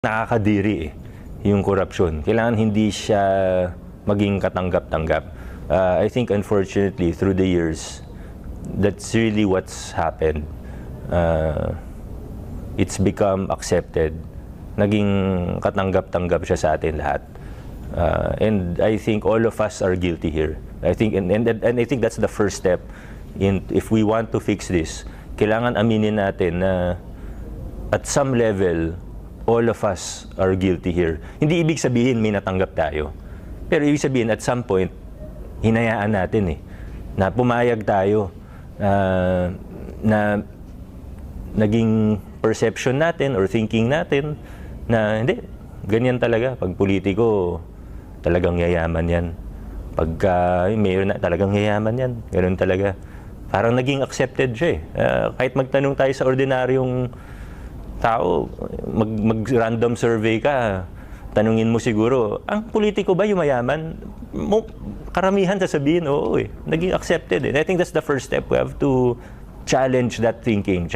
nakakadiri yung korupsyon. Kailangan hindi siya maging katanggap-tanggap. I think unfortunately through the years, that's really what's happened. It's become accepted. Naging katanggap-tanggap siya sa atin lahat. And I think all of us are guilty here. I think and I think that's the first step if we want to fix this. Kailangan aminin natin na at some level all of us are guilty here. Hindi ibig sabihin may natanggap tayo. Pero ibig sabihin at some point hinayaan natin na pumayag tayo na naging perception natin or thinking natin na hindi, ganyan talaga. Pag politiko, talagang yayaman yan. Pagka mayor na, talagang yayaman yan. Ganun talaga. Parang naging accepted siya kahit magtanong tayo sa ordinaryong tao, mag-random survey ka, tanungin mo siguro, ang politiko ba yung mayaman? Karamihan sasabihin, oo naging accepted. And I think that's the first step. We have to challenge that thinking.